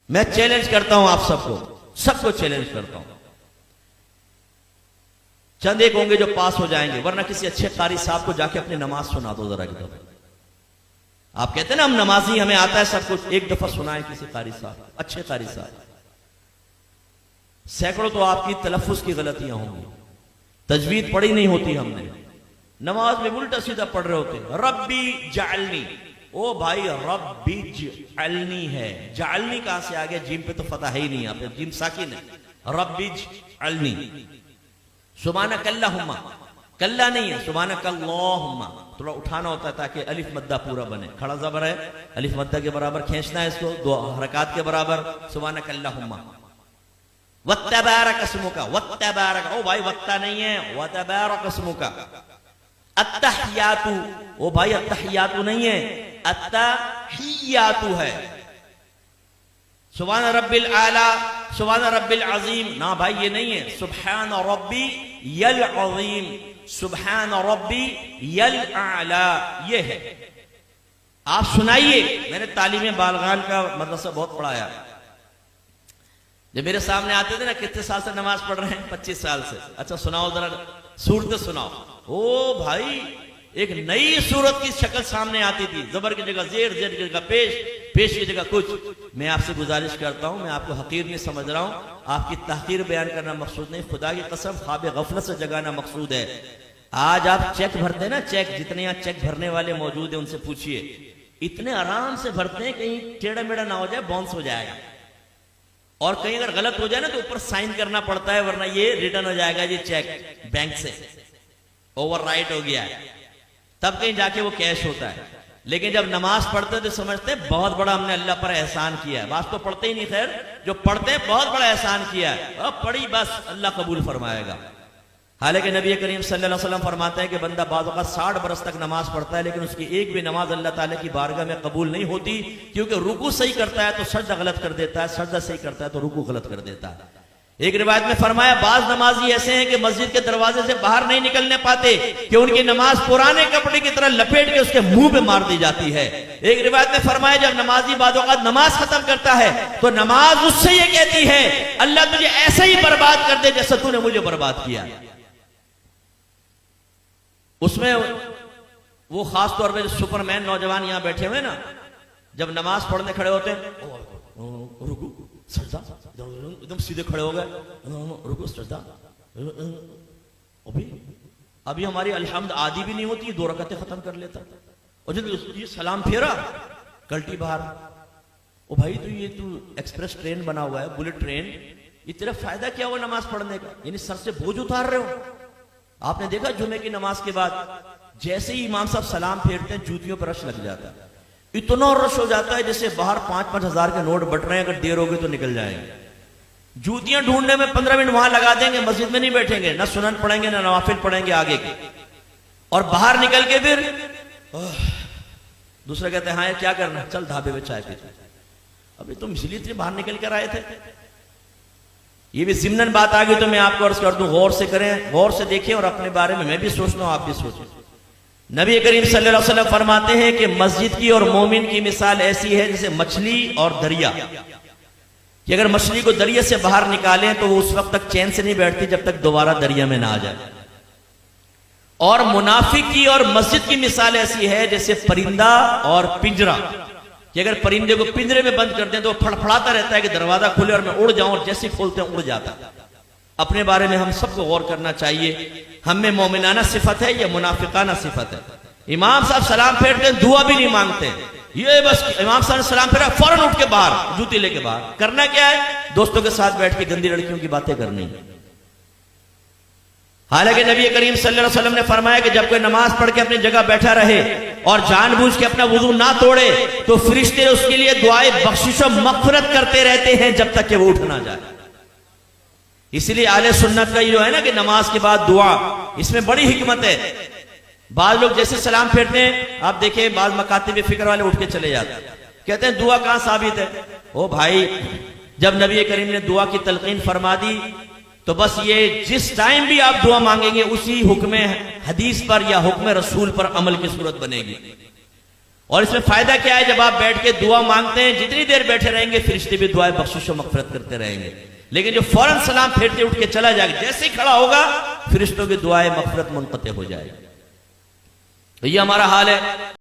मैं चैलेंज करता हूं आप सबको चैलेंज करता हूं। चंद एक होंगे जो पास हो जाएंगे, वरना किसी अच्छे कारी साहब को जाके अपनी नमाज सुना दो जरा की। आप कहते हैं ना हम नमाजी, हमें आता है सब कुछ, एक दफा सुनाए किसी कारी साहब, अच्छे कारी साहब। सैकड़ों तो आपकी तलफ्फुज की गलतियां होंगी, तजवीद पढ़ी नहीं होती हमने, नमाज में उल्टा सीधा पढ़ रहे होते। रब्बी जालनी, ओ भाई रब्बी जालनी है, जालनी कहां से आ गया? जिम पे तो फतह है ही नहीं, आप जिम साकिन है। रब्बी जालनी, सुब्हानकल्लाहुम्मा, कल्ला नहीं है, सुब्हानकल्लाहुम्मा, थोड़ा उठाना होता है ताकि अलिफ मद्दा पूरा बने। खड़ा ज़बर है, अलिफ मद्दा के बराबर खींचना है इसको, दो हरकत के बराबर। सुब्हानकल्लाहुम्मा वत्तबारक अस्मुका, वत्तबारक, ओ भाई वत्ता नहीं है, वत्तबारक अस्मुका। अत्तहियातु, ओ भाई अत्तहियातु नहीं है, अत्तहियातु है। सुभान रब्बिल आला, सुभान रब्बिल अजीम, ना भाई ये नहीं है, सुभान रब्बी यल अजीम, सुभान रब्बी यल आला, ये है। आप सुनाइए। मैंने तालीम बालगान का मदरसा बहुत पढ़ाया। जब मेरे सामने आते थे ना, कितने साल से नमाज पढ़ रहे हैं? 25 साल से। अच्छा सुनाओ जरा सूरत सुनाओ। ओ भाई एक नई सूरत की शक्ल सामने आती थी, जबर की जगह जेर, जेर की जगह पेश, पेश की जगह कुछ। मैं आपसे गुजारिश करता हूं, मैं आपको हकीर नहीं समझ रहा हूं, आपकी तहकीर बयान करना मकसूद नहीं, खुदा की कसम ख्वाब गफलत से जगाना मकसूद है। आज आप चेक भरते हैं ना, चेक, जितने यहाँ चेक भरने वाले मौजूद है उनसे पूछिए, इतने आराम से भरते हैं, कहीं टेढ़ा मेढ़ा ना हो जाए, बाउंस हो जाएगा। और कहीं अगर गलत हो जाए ना तो ऊपर साइन करना पड़ता है, वरना ये रिटर्न हो जाएगा ये चेक बैंक से, ओवरराइट हो गया है, तब कहीं जाके वो कैश होता है। लेकिन जब नमाज पढ़ते तो समझते हैं बहुत बड़ा हमने अल्लाह पर एहसान किया है। बात तो पढ़ते ही नहीं, खैर जो पढ़ते हैं बहुत बड़ा एहसान किया है, अब पढ़ी बस अल्लाह कबूल फरमाएगा। हालांकि नबी करीम सल्लल्लाहु अलैहि वसल्लम फरमाते हैं कि बंदा बाद वक़्त 60 बरस तक नमाज पढ़ता है, लेकिन उसकी एक भी नमाज अल्लाह ताला की बारगाह में कबूल नहीं होती, क्योंकि रुकू सही करता है तो सजदा गलत कर देता है, सजदा सही करता है तो रुकू गलत कर देता है। एक रिवायत में फरमाया, बाज नमाजी ऐसे हैं कि मस्जिद के दरवाजे से बाहर नहीं निकलने पाते कि उनकी नमाज पुराने कपड़े की तरह लपेट के उसके मुंह पे मार दी जाती है। एक रिवायत में फरमाया, जब नमाजी बाद वक़्त नमाज खत्म करता है तो नमाज उससे ये कहती है, अल्लाह तुझे ऐसे ही बर्बाद कर दे जैसे तूने मुझे बर्बाद किया। उसमें वो खास तौर पे सुपरमैन नौजवान यहां बैठे हुए ना, जब नमाज पढ़ने खड़े होते हैं, रुकू सजदा, एकदम सीधे खड़े हो गए, रुकू सजदा, अभी हमारी अलहम्द आदि भी नहीं होती, 2 रकअतें खत्म कर लेता। और जब ये सलाम फेरा, कल्टी बाहर, ओ भाई तो ये तू एक्सप्रेस ट्रेन बना हुआ है, बुलेट ट्रेन, ये तेरा फायदा क्या हुआ नमाज पढ़ने का? यानी सर से बोझ उतार रहे हो। आपने देखा जुमे की नमाज के बाद जैसे ही इमाम साहब सलाम फेरते हैं, जूतियों पर रश लग जाता है, इतना रश हो जाता है जैसे बाहर 5-5 हजार के नोट बट रहे हैं, अगर देर हो गई तो निकल जाएंगे। जूतियां ढूंढने में 15 मिनट वहां लगा देंगे, मस्जिद में नहीं बैठेंगे, ना सुनन पढ़ेंगे ना नवाफिल पढ़ेंगे आगे के, और बाहर निकल के फिर दूसरा कहते हैं, हाँ यार क्या करना, चल ढाबे में चाय पीते। अभी तुम इसलिए बाहर निकल कर आए थे। ये भी जिम्नन बात आ गई तो मैं आपको अर्ज कर दूं, गौर से करें, गौर से देखें, और अपने बारे में मैं भी सोचता हूं, आप भी सोचें। नबी करीम सल्लल्लाहु अलैहि वसल्लम फरमाते हैं कि मस्जिद की और मोमिन की मिसाल ऐसी है जैसे मछली और दरिया, कि अगर मछली को दरिया से बाहर निकालें तो वो उस वक्त तक चैन से नहीं बैठती जब तक दोबारा दरिया में ना आ जाए। और मुनाफिक की और मस्जिद की मिसाल ऐसी है जैसे परिंदा और पिंजरा, कि अगर परिंदे को पिंजरे में बंद कर दें तो फड़फड़ाता रहता है कि दरवाजा खुले और मैं उड़ जाऊं, और जैसे खोलते हैं उड़ जाता है। अपने बारे में हम सबको गौर करना चाहिए, हम में मोमिनाना सिफत है या मुनाफिकाना सिफत है। इमाम साहब सलाम फेरते हैं, दुआ भी नहीं मांगते, ये बस इमाम साहब ने सलाम फेरा फौरन उठ के बाहर, जूती लेके बाहर। करना क्या है? दोस्तों के साथ बैठ के गंदी लड़कियों की बातें करनी। हालांकि नबी करीम सल्लल्लाहु अलैहि वसल्लम ने फरमाया कि जब कोई नमाज पढ़ के अपनी जगह बैठा रहे और जानबूझ के अपना वुजू ना तोड़े तो फरिश्ते उसके लिए दुआए बख्शिश और मग़फ़िरत करते रहते हैं जब तक कि वो उठ ना जाए। इसलिए आले सुन्नत का ये जो है ना कि नमाज के बाद दुआ, इसमें बड़ी हिकमत है। बाज लोग जैसे सलाम फेरते हैं, आप देखें बाज मकातिब फिक्र वाले उठ के चले जाते हैं, कहते हैं दुआ कहां साबित है? ओ भाई, जब नबी करीम ने दुआ की तलकीन फरमा दी तो बस ये जिस टाइम भी आप दुआ मांगेंगे उसी हुक्म हदीस पर या हुक्म रसूल पर अमल की सूरत बनेगी। और इसमें फायदा क्या है, जब आप बैठ के दुआ मांगते हैं, जितनी देर बैठे रहेंगे फरिश्ते भी दुआएं बख्शिश और मगफिरत करते रहेंगे। लेकिन जो फौरन सलाम फेरते उठ के चला जाएगा, जैसे ही खड़ा होगा फरिश्तों की दुआएं मगफिरत मुनक़ते हो जाएगी। तो ये हमारा हाल है।